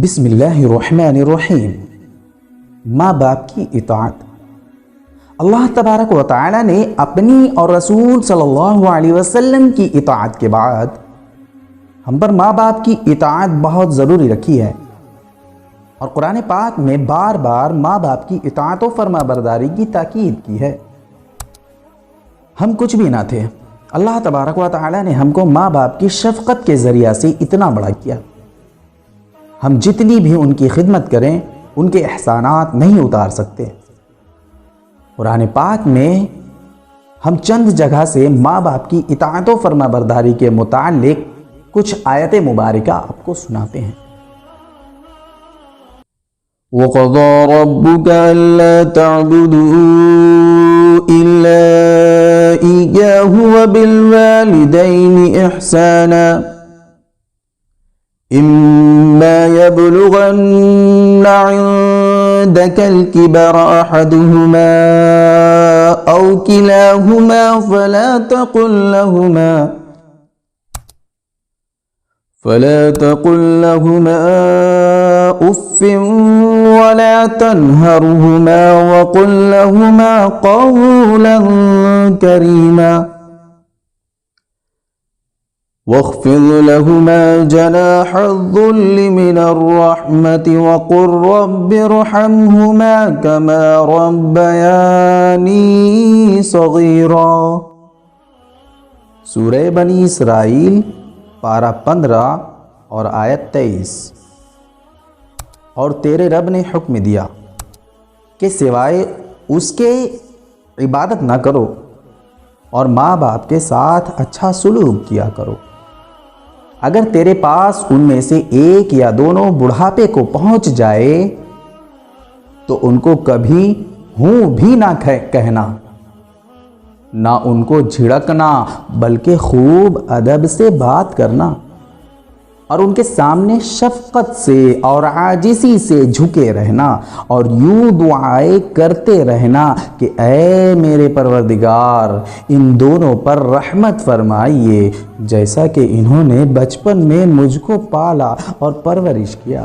बिस्मिल्लाहिर्रहमानिर्रहीम। माँ बाप की इताअत। अल्लाह तबारक व तआला ने अपनी और रसूल सल्लल्लाहु अलैहि वसल्लम की इताअत के बाद हम पर माँ बाप की इताअत बहुत ज़रूरी रखी है और कुरान पाक में बार बार माँ बाप की इताअत व फरमाबरदारी की ताकीद की है। हम कुछ भी ना थे, अल्लाह तबारक व तआला ने हमको माँ बाप की शफ़क़त के ज़रिया से इतना बड़ा किया। हम जितनी भी उनकी खिदमत करें उनके एहसानात नहीं उतार सकते। कुरान पाक में हम चंद जगह से माँ बाप की इताअत व फरमाबरदारी के मुताल्लिक़ कुछ आयत मुबारका आपको सुनाते हैं। वक़ज़ा रब्बुका अल्ला तअबुदू इल्ला इय्याहु व बिल वालिदैनि इहसाना इम्मा यबलुगन्ना इंदकल किबर अहदुहुमा औ किलाहुमा फला तकुल लहुमा उफ्फिन वला तन्हरहुमा वकुल लहुमा क़ौलन करीमा वख़्फ़िज़ लहुमा जनाहज़्ज़ुल्लि मिनर्रहमति वक़ुल रब्बिरहमहुमा कमा रब्बयानी सग़ीरा। सूरह बनी इसराइल पारा 15 और आयत 23। और तेरे रब ने हुक्म दिया कि सिवाय उसके इबादत ना करो और माँ बाप के साथ अच्छा सुलूक किया करो। अगर तेरे पास उनमें से एक या दोनों बुढ़ापे को पहुंच जाए तो उनको कभी हूँ भी ना कहना, ना उनको झिड़कना, बल्कि खूब अदब से बात करना और उनके सामने शफ़क़त से और आजिज़ी से झुके रहना और यूँ दुआएं करते रहना कि ऐ मेरे परवरदिगार, इन दोनों पर रहमत फरमाइए जैसा कि इन्होंने बचपन में मुझको पाला और परवरिश किया।